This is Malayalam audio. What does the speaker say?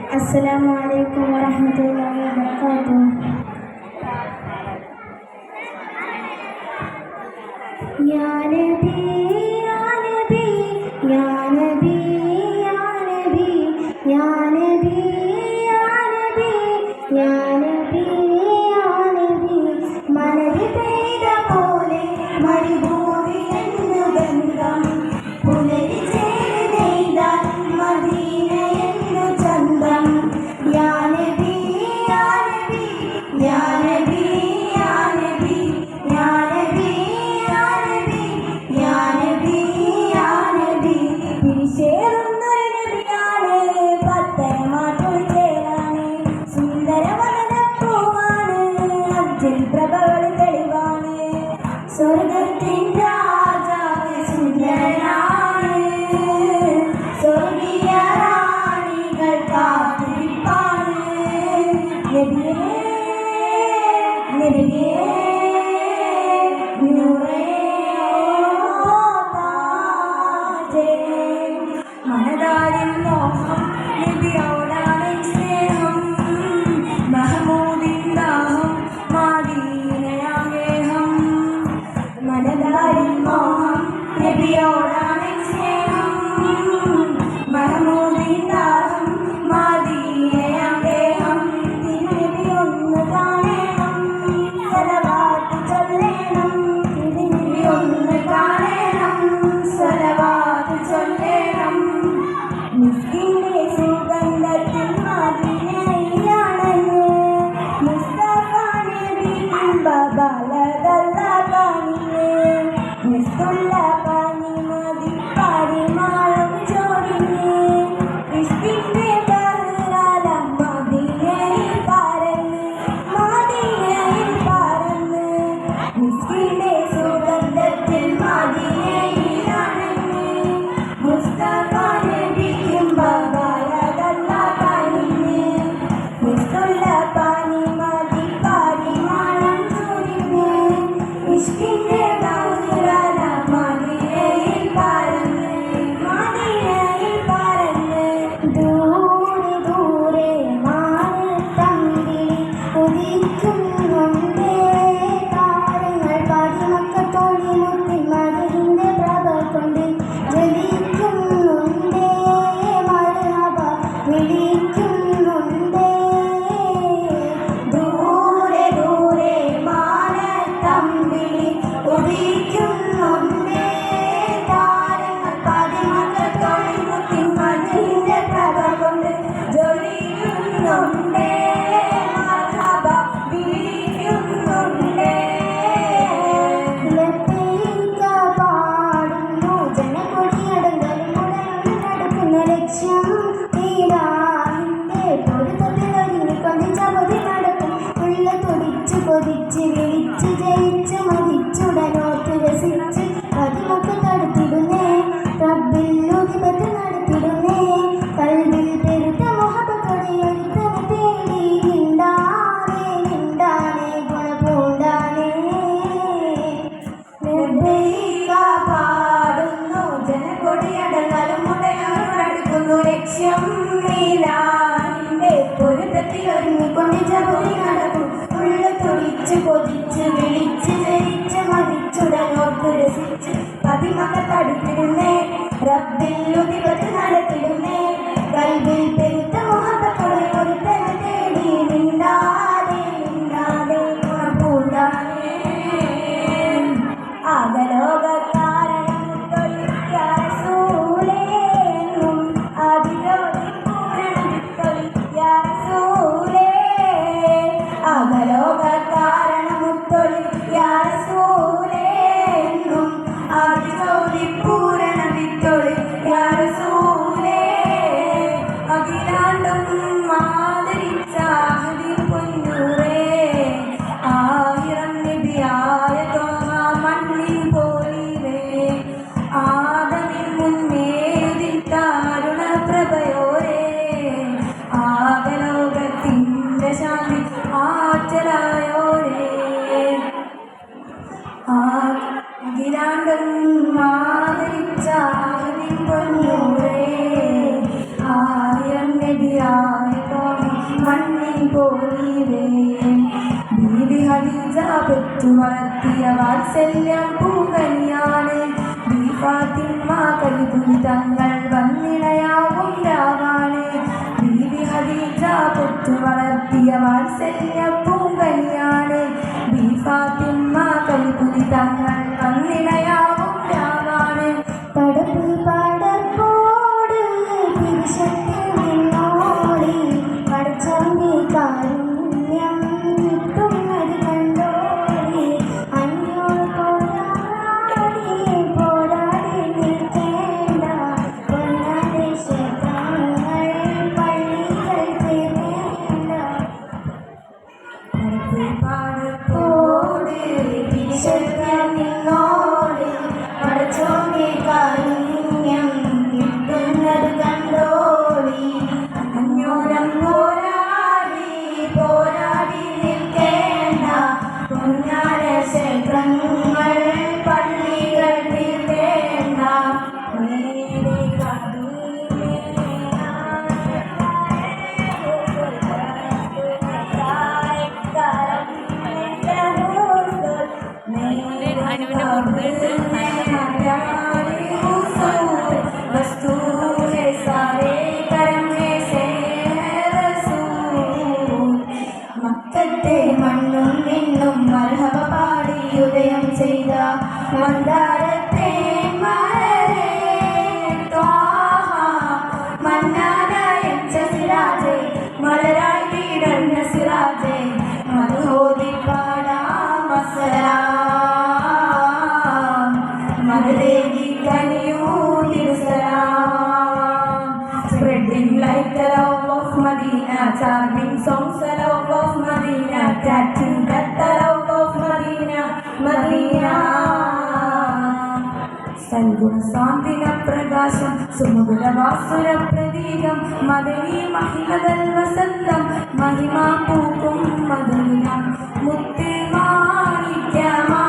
Assalamualaikum warahmatullahi wabarakatuh. Ya Nabi, Ya Nabi, Ya Nabi, Ya Nabi, Ya Nabi, Ya Nabi, Ya Nabi, Ya Nabi. Manadi peida pole maribodi ennu gandam pulari cheida madina ennu chandam. Ya Nabi, Ya Nabi, Ya Nabi, Ya Nabi, Ya Nabi, Ya Nabi, Ya Nabi, Ya Nabi. പിരിശേറുന്നൊരു നബിയാണ് പത്തരമാറ്റു ചേരാണ് സുന്ദരവദനപ്പൂവാണ് അബ്ദുൽ പ്രഭകൾ തെളിവാണ് സ്വർഗത്തിൻ രാജാവ് സുന്ദരനാണ് സ്വർഗീയ റാണികൾ കാത്തിരിപ്പാണ് നബിയേ നബിയേ നൂറേ മനതാരിൽ മോഹം നബിയോടാണ് സ്നേഹം മഹമൂദിൻ ദാഹം മാദീനയാഗേഹം. മനതാരിൽ മോഹം നബിയോടാണ് സ്നേഹം മഹമൂദിൻ ദാഹം മാദീനയാഗേഹം. തിരുനബി ഒന്ന് കാണണം സ്വലവാത്ത് ചൊല്ലണം തിരുനബി ഒന്ന് കാണണം സ്വലവാത്ത് ചൊല്ലണം. മിസ്കിന്റെ സുഗന്ധത്തിൽ മദീനയിലാണെന്ന് മുസ്തഫ നബി ബബലദല്ലാകാനിന്ന് മിസ്തുള്ള പനി മതി പരിമാളം ചോരിന് ഇഷ്കിന്റെ ബഹ്റാലം മദീനയിൽ പരന്ന് മദീനയിൽ പരന്ന് മിസ്കിന്റെ സുഗന്ധത്തിൽ മദീനയിലാണെന്ന് മുസ്തഫ നബിക്കും ബബലദല്ലാകാനിന്ന് മിസ്തുള്ള പനി മതി പരിമാളം ചോരിന് ഇഷ്കിന്റെ ബഹ്റാലം മദീനയിൽ പരന്ന് മദീനയിൽ പരന്ന്. ദൂരെ ദൂരെ മാനത്തമ്പിൽ ഉദിക്കുന്നുണ്ടേ താരങ്ങൾ പതിമക്കത്തോളി മുത്തിൽ മദീന്റെ പ്രഭ കൊണ്ട് ജ്വലിക്കുന്നുണ്ടേ മർഹബ വിളിക്കുന്നുണ്ടേ. ദൂരെ ദൂരെ മാനത്തമ്പിൽ ഉദിക്കുന്നുണ്ടേ താരങ്ങൾ പതിമക്കത്തോളി മുത്തിൽ മദീന്റെ പ്രഭ കൊണ്ട് ജ്വലിക്കുന്നുണ്ടേ മർഹബ വിളിക്കുന്നുണ്ടേ. ലബ്ബൈക പാടുന്നു ജനകൊടിയടങ്കലും ഉടനടി നടക്കുന്ന ലക്ഷ്യം ഇലാഹിന്റെ പൊരുത്തത്തിൽ ഒരുങ്ങിക്കൊണ്ട് ജപതി നടക്കും ഉള്ള തുടിച്ച് കൊതിച്ച് വിളിച്ച് ജയിച്ച് മതിച്ചുടനോത്ത് രസിച്ച് പതിമൊക്കെ തടുത്തിടുന്നേ റബ്ബിൽ ഉദിപത്ത് നടത്തിടുന്നേ കൽവിൽ പെരുത്ത മുഹബത്തോടെ ഒരുത്തനെ തേടി നിണ്ടാനേ നിണ്ടാനേ ഗുണപൂണ്ടാനേ. ലബ്ബൈക പാടുന്നു ജനകൊടിയടങ്ങലും ഉടനടി നടക്കുന്നു ലക്ഷ്യം ഇലാഹിന്റെ പൊരുത്തത്തിൽ ഒരുങ്ങിക്കൊണ്ട് ജപതി നടക്കും ഉള്ള തുടിച്ച് കൊതിച്ച് വിളിച്ച് ജയിച്ച് മതിച്ചുടനോത്ത് രസിച്ച് പതിമൊക്കെ തടുത്തിടുന്നേ റബ്ബിൽ ഉദിപത്ത് നടത്തിടുന്നേ കൽവിൽ പെരുത്ത മുഹബത്തോടെ ഒരുത്തനെ തേടി നിണ്ടാതെ നിണ്ടാതെ ഗുണപൂണ്ടാനേ. ആകലോകകാരണം തൊഴിൽ റസൂലേ എന്നും അതിലോടി പൂരണം തൊഴിൽ റസൂലേ. ആകലോകകാരണം തൊഴിൽ റസൂലേ എന്നും അതിലോടി പൂരണം തൊഴിൽ റസൂലേ. മണ്ണിൻ പോലീവേ ബീവി ഖദീജ പെറ്റു വളർത്തിയ വാത്സല്യം പൂങ്കനിയാണ് ഫാത്തിമ കലിതുനി തങ്ങൾ വന്നിടയാകും രാവാണ് ബീവി ഖദീജ പെറ്റു വളർത്തിയ വാത്സല്യ പൂങ്കനിയാണ് ഫാത്തിമ കലിതുനി തങ്ങൾ വന്നിടയാകും രാവാണ് പടപ്പ് പടപ്പോട് തിരിശക്തി നിന്നോടി പടച്ചോന്റെ കാരുണ്യം കിട്ടുന്നത് കണ്ടോടി അഞ്ഞൂറ് പോരാടി നിൽക്കേണ്ട പൊന്നാതെ ക്ഷേത്രങ്ങൾ പള്ളികൾ തീരേണ്ട പടപ്പ് പടപ്പോട് തിരിശക്തി നിന്നോടി പടച്ചോന്റെ കാരുണ്യം കിട്ടുന്നത് കണ്ടോടി അഞ്ഞൂരം പോരാടി നിൽക്കേണ്ട പൊന്നാര ക്ഷേത്രങ്ങൾ പള്ളികൾ തീർക്കേണ്ട നേരെ മക്കത്തെ മണ്ണും നിന്നും മർഹബ പാടി ഉദയം ചെയ്ത മന്ദാരത്തെ മലരേ ത്വാഹ മന്നാനായ സിറാജേ മലരായി വീടന്ന സിറാജേ മധോദി പാടാം അസ്സലാം മദദേവി കനിയൂ തിരുസലാം spreading like the love of Medina, charming songs the love of Medina, catching that the love of Medina, Medina. സൽഗുണ സാന്തിന പ്രകാശം സുമുഖ വാസുര പ്രതീകം മദനി മഹിമദൽ വസന്തം മഹിമാ പൂക്കും മദീന മുത്തേ മാണിക്യമാ